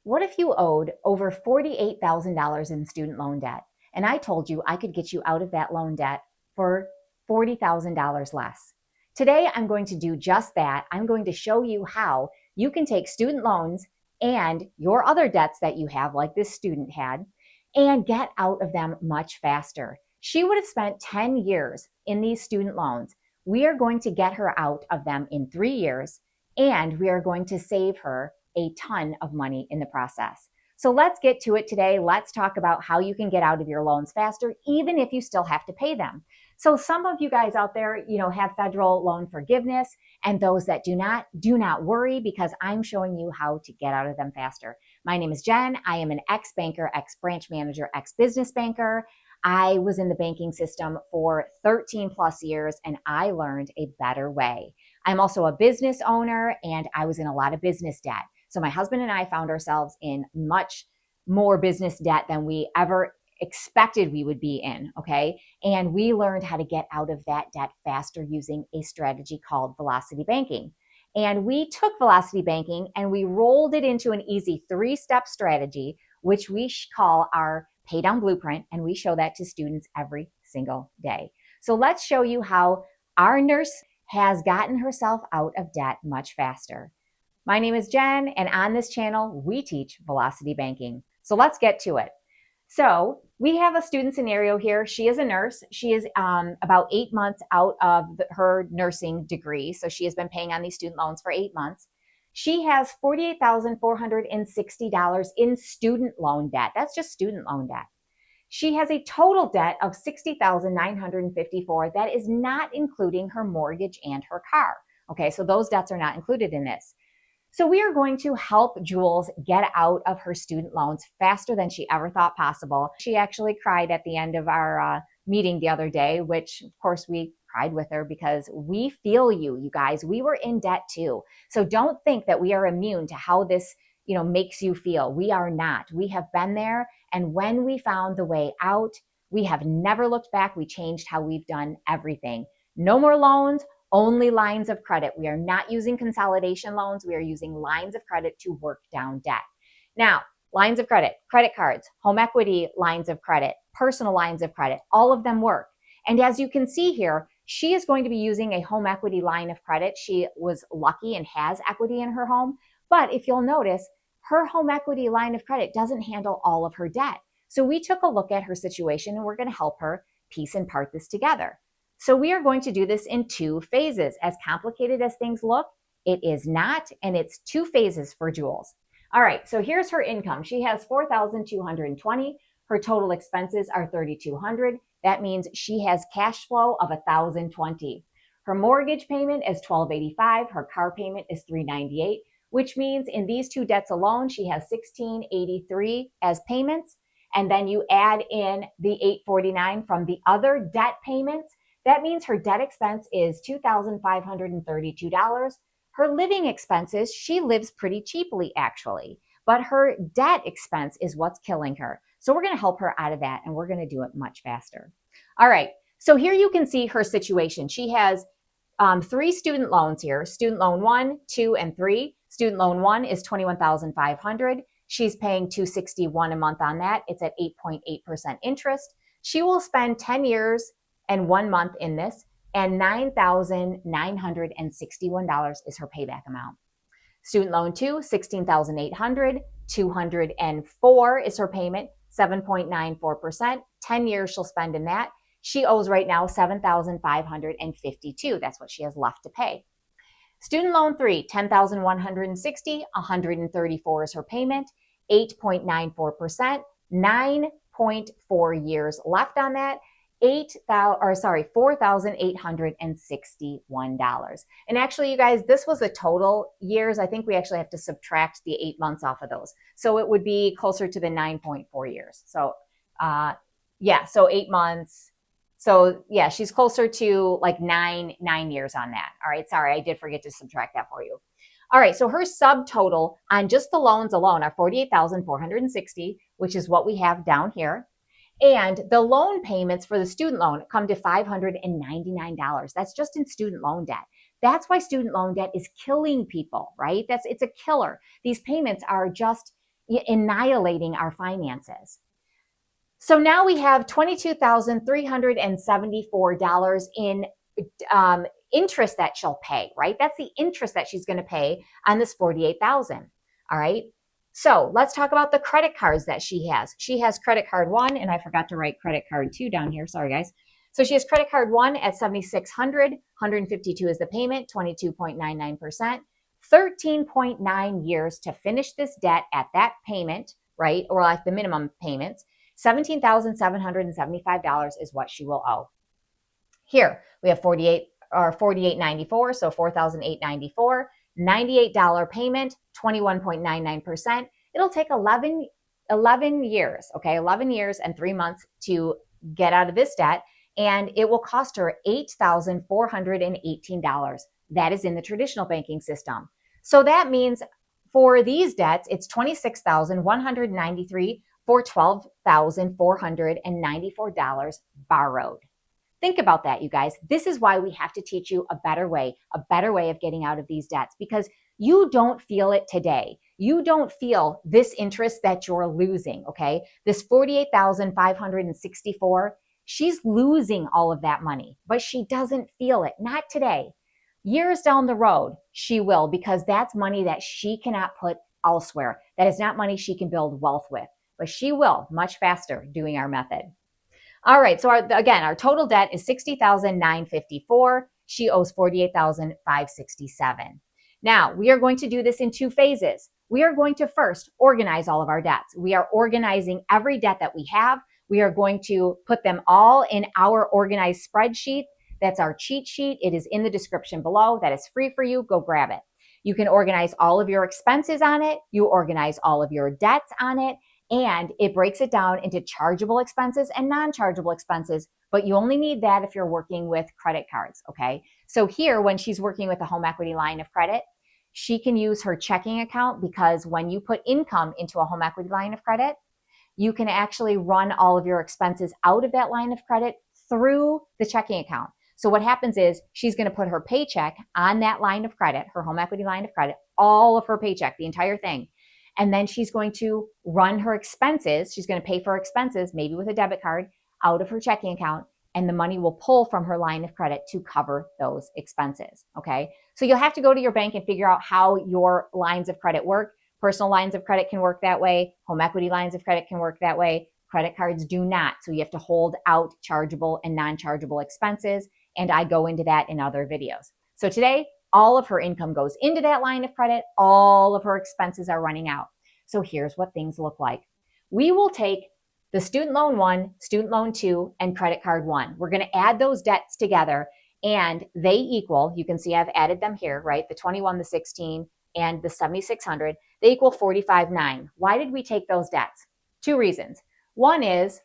What if you owed over $48,000 in student loan debt? And I told you I could get you out of that loan debt for $40,000 less. Today, I'm going to do just that. I'm going to show you how you can take student loans and your other debts that you have, like this student had, and get out of them much faster. She would have spent 10 years in these student loans. We are going to get her out of them in 3 years, and we are going to save her a ton of money in the process. So let's get to it today. Let's talk about how you can get out of your loans faster, even if you still have to pay them. So some of you guys out there, have federal loan forgiveness, and those that do not worry, because I'm showing you how to get out of them faster. My name is Jen. I am an ex-banker, ex-branch manager, ex-business banker. I was in the banking system for 13 plus years, and I learned a better way. I'm also a business owner, and I was in a lot of business debt. So my husband and I found ourselves in much more business debt than we ever expected we would be in, okay? And we learned how to get out of that debt faster using a strategy called velocity banking. And we took velocity banking and we rolled it into an easy 3-step strategy, which we call our pay down blueprint. And we show that to students every single day. So let's show you how our nurse has gotten herself out of debt much faster. My name is Jen, and on this channel, we teach velocity banking. So let's get to it. So we have a student scenario here. She is a nurse. She is about 8 months out of her nursing degree. So she has been paying on these student loans for 8 months. She has $48,460 in student loan debt. That's just student loan debt. She has a total debt of $60,954. That is not including her mortgage and her car. Okay, so those debts are not included in this. So we are going to help Jules get out of her student loans faster than she ever thought possible. She actually cried at the end of our meeting the other day, which of course we cried with her because we feel you guys. We were in debt too. So don't think that we are immune to how this, makes you feel. We are not. We have been there. And when we found the way out, we have never looked back. We changed how we've done everything. No more loans. Only lines of credit. We are not using consolidation loans. We are using lines of credit to work down debt. Now, lines of credit, credit cards, home equity lines of credit, personal lines of credit, all of them work. And as you can see here, she is going to be using a home equity line of credit. She was lucky and has equity in her home. But if you'll notice, her home equity line of credit doesn't handle all of her debt. So we took a look at her situation and we're going to help her piece and part this together. So we are going to do this in 2 phases. As complicated as things look, it is not, and it's 2 phases for Jules. All right, so here's her income. She has $4,220. Her total expenses are $3,200. That means she has cash flow of $1,020. Her mortgage payment is $1,285. Her car payment is $398, which means in these 2 debts alone, she has $1,683 as payments. And then you add in the $849 from the other debt payments. That means her debt expense is $2,532. Her living expenses, she lives pretty cheaply actually, but her debt expense is what's killing her. So we're going to help her out of that and we're going to do it much faster. All right. So here you can see her situation. She has 3 student loans here. Student loan 1, 2, and 3. Student loan 1 is $21,500. She's paying $261 a month on that. It's at 8.8% interest. She will spend 10 years and 1 month in this, and $9,961 is her payback amount. Student loan 2, $16,800, $204 is her payment, 7.94%. 10 years she'll spend in that. She owes right now $7,552. That's what she has left to pay. Student loan 3, $10,160, $134 is her payment, 8.94%, 9.4 years left on that. $4,861. And actually, you guys, this was the total years. I think we actually have to subtract the 8 months off of those. So it would be closer to the 9.4 years. So so 8 months. So yeah, she's closer to like nine years on that. All right, sorry, I did forget to subtract that for you. All right, so her subtotal on just the loans alone are $48,460, which is what we have down here. And the loan payments for the student loan come to $599. That's just in student loan debt. That's why student loan debt is killing people, right? It's a killer. These payments are just, annihilating our finances. So now we have $22,374 in interest that she'll pay, right? That's the interest that she's going to pay on this $48,000. All right. So let's talk about the credit cards that she has. She has credit card 1, and I forgot to write credit card 2 down here. Sorry, guys. So she has credit card 1 at $7,600, $152 is the payment, 22.99%, 13.9 years to finish this debt at that payment, right? Or like the minimum payments. $17,775 is what she will owe. Here we have 4894, so $4,894, $98 payment, 21.99%. It'll take 11 years, okay, 11 years and 3 months to get out of this debt, and it will cost her $8,418. That is in the traditional banking system. So that means for these debts, it's $26,193 for $12,494 borrowed. Think about that, you guys. This is why we have to teach you a better way of getting out of these debts, because you don't feel it today. You don't feel this interest that you're losing, okay? This $48,564, she's losing all of that money, but she doesn't feel it. Not today. Years down the road, she will, because that's money that she cannot put elsewhere. That is not money she can build wealth with, but she will much faster doing our method. All right, so our total debt is $60,954. She owes $48,567. Now, we are going to do this in 2 phases. We are going to first organize all of our debts. We are organizing every debt that we have. We are going to put them all in our organized spreadsheet. That's our cheat sheet. It is in the description below. That is free for you. Go grab it. You can organize all of your expenses on it. You organize all of your debts on it. And it breaks it down into chargeable expenses and non-chargeable expenses, but you only need that if you're working with credit cards, okay? So here, when she's working with a home equity line of credit, she can use her checking account, because when you put income into a home equity line of credit, you can actually run all of your expenses out of that line of credit through the checking account. So what happens is she's going to put her paycheck on that line of credit, her home equity line of credit, all of her paycheck, the entire thing. And then she's going to run her expenses. She's going to pay for her expenses, maybe with a debit card, out of her checking account, and the money will pull from her line of credit to cover those expenses, okay? So you'll have to go to your bank and figure out how your lines of credit work. Personal lines of credit can work that way. Home equity lines of credit can work that way. Credit cards do not. So you have to hold out chargeable and non-chargeable expenses, and I go into that in other videos. So today, all of her income goes into that line of credit. All of her expenses are running out. So here's what things look like. We will take the student loan 1, student loan 2, and credit card 1. We're going to add those debts together, and they equal, you can see I've added them here, right? The 21, the 16, and the 7,600, they equal 45,900. Why did we take those debts? 2 reasons. One is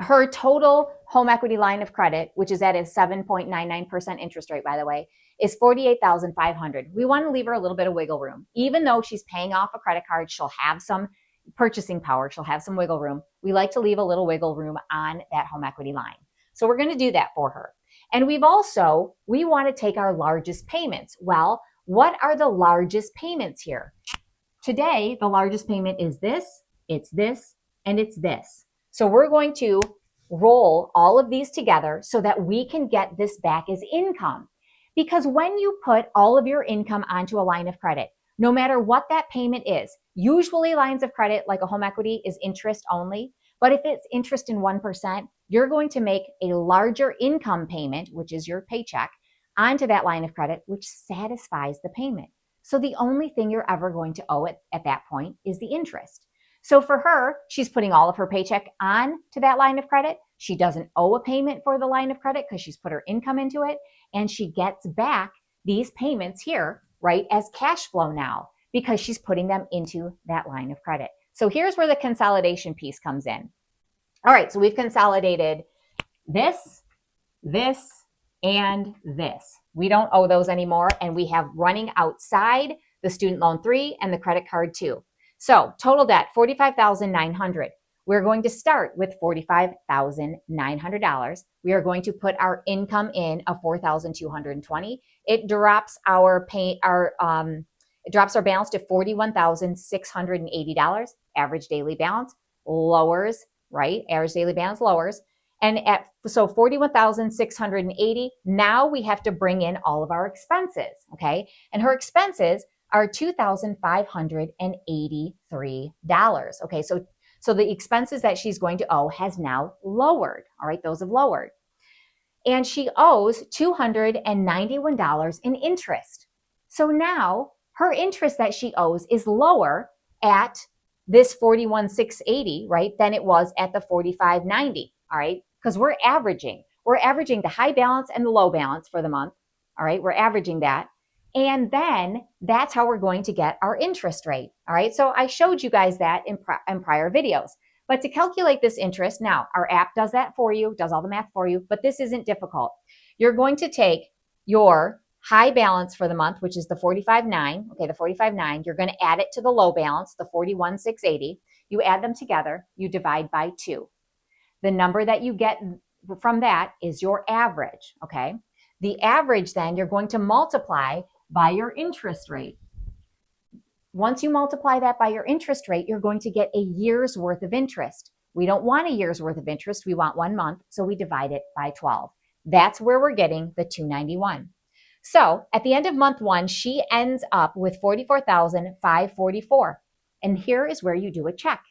her total home equity line of credit, which is at a 7.99% interest rate, by the way, is $48,500. We want to leave her a little bit of wiggle room. Even though she's paying off a credit card, she'll have some purchasing power. She'll have some wiggle room. We like to leave a little wiggle room on that home equity line. So we're going to do that for her. And we want to take our largest payments. Well, what are the largest payments here? Today, the largest payment is this, it's this, and it's this. So we're going to roll all of these together so that we can get this back as income. Because when you put all of your income onto a line of credit, no matter what that payment is, usually lines of credit like a home equity is interest only, but if it's interest in 1%, you're going to make a larger income payment, which is your paycheck, onto that line of credit, which satisfies the payment. So the only thing you're ever going to owe it at that point is the interest. So for her, she's putting all of her paycheck on to that line of credit. She doesn't owe a payment for the line of credit because she's put her income into it. And she gets back these payments here, right, as cash flow now because she's putting them into that line of credit. So here's where the consolidation piece comes in. All right, so we've consolidated this, this, and this. We don't owe those anymore, and we have running outside the student loan 3 and the credit card 2. So total debt, $45,900. We're going to start with $45,900. We are going to put our income in of $4,220. It drops our It drops our balance to $41,680. Average daily balance lowers, right? Average daily balance lowers. And so 41,680, now we have to bring in all of our expenses, okay? And her expenses are $2,583. Okay, so the expenses that she's going to owe has now lowered, all right? Those have lowered. And she owes $291 in interest. So now her interest that she owes is lower at this 41,680, right, than it was at the 45,90, all right? Because we're averaging the high balance and the low balance for the month, all right? We're averaging that. And then that's how we're going to get our interest rate, all right? So I showed you guys that in prior videos. But to calculate this interest, now our app does that for you, does all the math for you, but this isn't difficult. You're going to take your high balance for the month, which is the 45.9, okay, the 45.9, you're going to add it to the low balance, the 41,680. You add them together, you divide by 2. The number that you get from that is your average, okay? The average then you're going to multiply by your interest rate. Once you multiply that by your interest rate, you're going to get a year's worth of interest. We don't want a year's worth of interest. We want 1 month, so we divide it by 12. That's where we're getting the $291. So at the end of month 1, she ends up with $44,544. And here is where you do a check.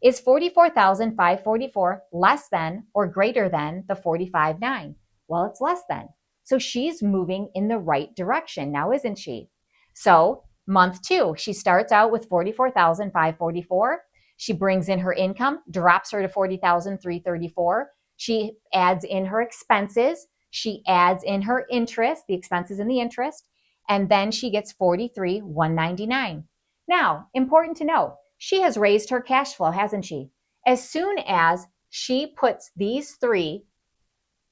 Is $44,544 less than or greater than the $45,900? Well, it's less than. So she's moving in the right direction now, isn't she? So month 2, she starts out with $44,544. She brings in her income, drops her to $40,334. She adds in her expenses. She adds in her interest, the expenses and the interest, and then she gets $43,199. Now, important to note, she has raised her cash flow, hasn't she? As soon as she puts these 3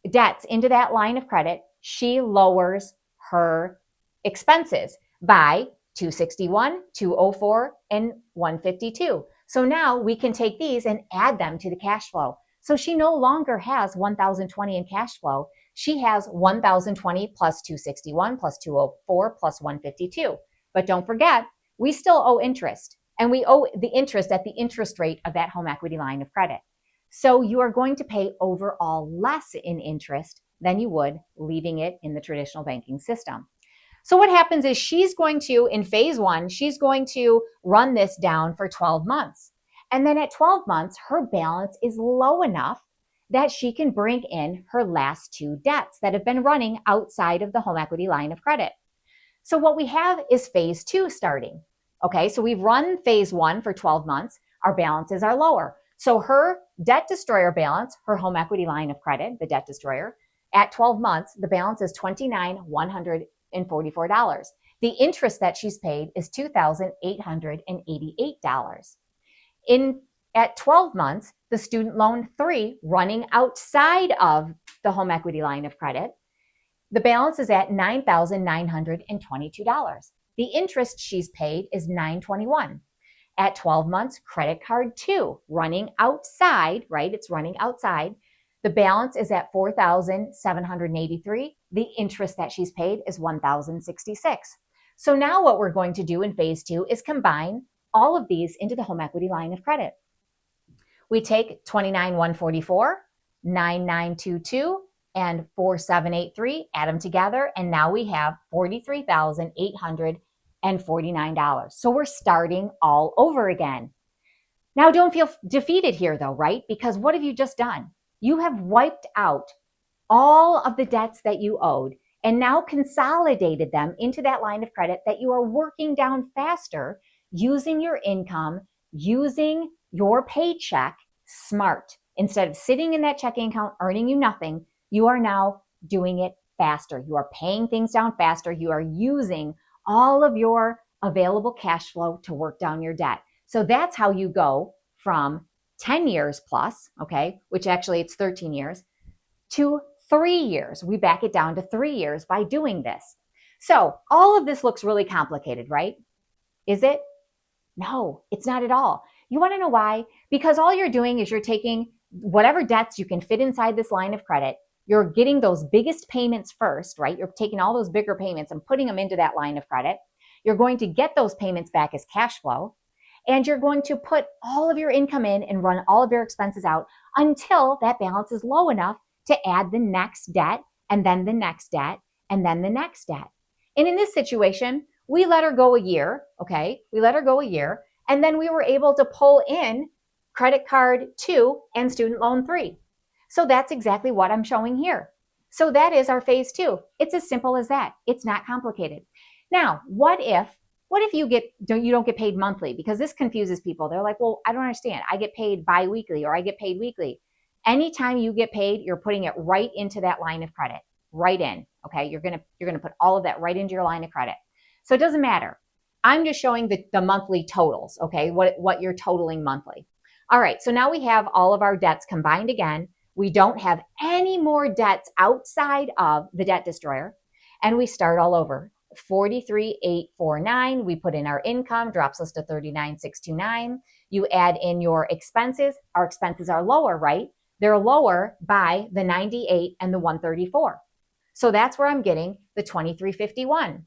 debts into that line of credit, she lowers her expenses by $261, $204, and $152. So now we can take these and add them to the cash flow. So she no longer has $1,020 in cash flow. She has $1,020 plus $261 plus $204 plus $152. But don't forget, we still owe interest. And we owe the interest at the interest rate of that home equity line of credit. So you are going to pay overall less in interest than you would leaving it in the traditional banking system. So what happens is she's going to, in phase 1, she's going to run this down for 12 months. And then at 12 months, her balance is low enough that she can bring in her last 2 debts that have been running outside of the home equity line of credit. So what we have is phase 2 starting. Okay, so we've run phase 1 for 12 months. Our balances are lower. So her debt destroyer balance, her home equity line of credit, the debt destroyer, at 12 months, the balance is $29,144. The interest that she's paid is $2,888. At 12 months, the student loan 3 running outside of the home equity line of credit, the balance is at $9,922. The interest she's paid is $921. At 12 months, credit card 2 running outside, right? It's running outside. The balance is at $4,783. The interest that she's paid is $1,066. So now what we're going to do in phase 2 is combine all of these into the home equity line of credit. We take $29,144, $9,922, and $4,783, add them together, and now we have $43,849. So we're starting all over again. Now don't feel defeated here though, right? Because what have you just done? You have wiped out all of the debts that you owed and now consolidated them into that line of credit that you are working down faster using your income, using your paycheck smart. Instead of sitting in that checking account earning you nothing, you are now doing it faster. You are paying things down faster. You are using all of your available cash flow to work down your debt. So that's how you go from 10 years plus, okay, which actually it's 13 years, to 3 years. We back it down to 3 years by doing this. So all of this looks really complicated, right? Is it? No, it's not at all. You want to know why? Because all you're doing is you're taking whatever debts you can fit inside this line of credit. You're getting those biggest payments first, right? You're taking all those bigger payments and putting them into that line of credit. You're going to get those payments back as cash flow, and you're going to put all of your income in and run all of your expenses out until that balance is low enough to add the next debt, and then the next debt, and then the next debt. And in this situation, we let her go a year, okay? We let her go a year, and then we were able to pull in credit card 2 and student loan 3. So that's exactly what I'm showing here. So that is our phase 2. It's as simple as that. It's not complicated. Now, what if you don't get paid monthly? Because this confuses people. They're like, well, I don't understand. I get paid bi-weekly or I get paid weekly. Anytime you get paid, you're putting it right into that line of credit, right in. Okay, you're gonna put all of that right into your line of credit. So it doesn't matter. I'm just showing the monthly totals. Okay, what you're totaling monthly. All right, so now we have all of our debts combined again. We don't have any more debts outside of the debt destroyer, and we start all over. 43,849. We put in our income, drops us to 39,629. You add in your expenses. Our expenses are lower, right? They're lower by the 98 and the 134. So that's where I'm getting the 2351.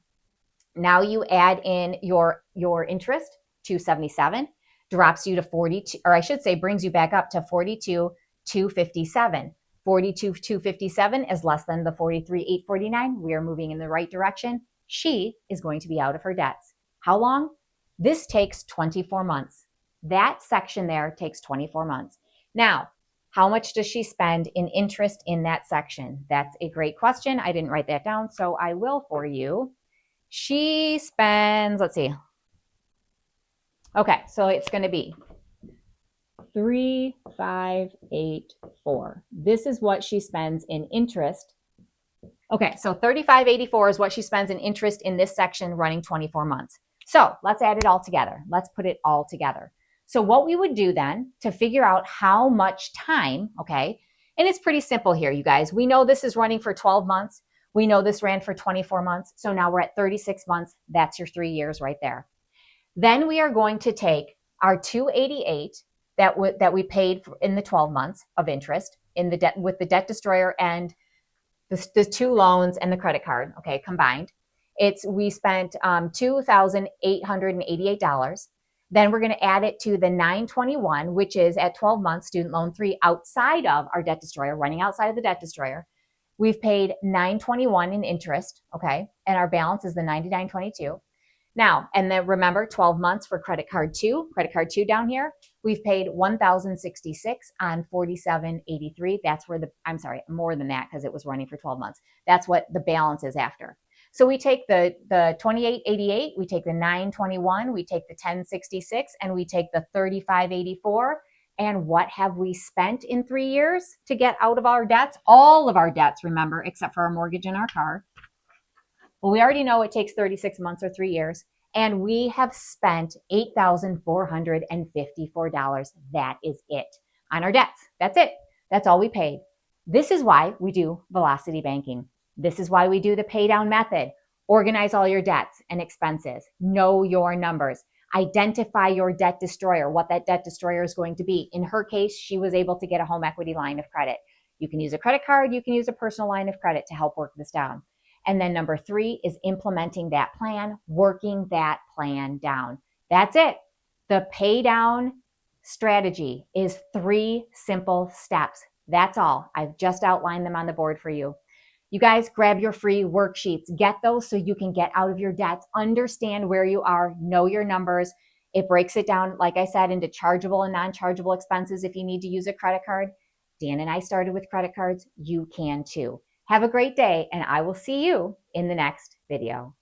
Now you add in your interest, 277, drops you to 42, or I should say brings you back up to 42,257. 42,257 is less than the 43,849. We are moving in the right direction. She is going to be out of her debts. How long? This takes 24 months. That section there takes 24 months. Now, how much does she spend in interest in that section? That's a great question. I didn't write that down, so I will for you. She spends, let's see. Okay, so it's going to be 3,584. This is what she spends in interest. Okay, so 3,584 is what she spends in interest in this section running 24 months. So let's add it all together. Let's put it all together. So what we would do then to figure out how much time, okay, and it's pretty simple here, you guys. We know this is running for 12 months. We know this ran for 24 months. So now we're at 36 months. That's your 3 years right there. Then we are going to take our 288 that we paid in the 12 months of interest in the debt with the debt destroyer and the 2 loans and the credit card, okay, combined. We spent $2,888. Then we're going to add it to the 921, which is at 12 months student loan 3 outside of our debt destroyer, running outside of the debt destroyer. We've paid $921 in interest, okay, and our balance is the $99.22. Now, and then remember 12 months for credit card 2 down here. We've paid $1,066 on $47.83. That's where more than that because it was running for 12 months. That's what the balance is after. So we take the $28.88, we take the $921, we take the $10.66, and we take the $35.84. And what have we spent in 3 years to get out of our debts? All of our debts, remember, except for our mortgage and our car. Well, we already know it takes 36 months or 3 years, and we have spent $8,454. That is it on our debts. That's it. That's all we paid. This is why we do velocity banking. This is why we do the pay down method. Organize all your debts and expenses. Know your numbers. Identify your debt destroyer, what that debt destroyer is going to be. In her case, she was able to get a home equity line of credit. You can use a credit card. You can use a personal line of credit to help work this down. And then number 3 is implementing that plan, working that plan down. That's it. The pay down strategy is 3 simple steps. That's all. I've just outlined them on the board for you. You guys grab your free worksheets. Get those so you can get out of your debts. Understand where you are. Know your numbers. It breaks it down, like I said, into chargeable and non-chargeable expenses if you need to use a credit card. Dan and I started with credit cards. You can too. Have a great day, and I will see you in the next video.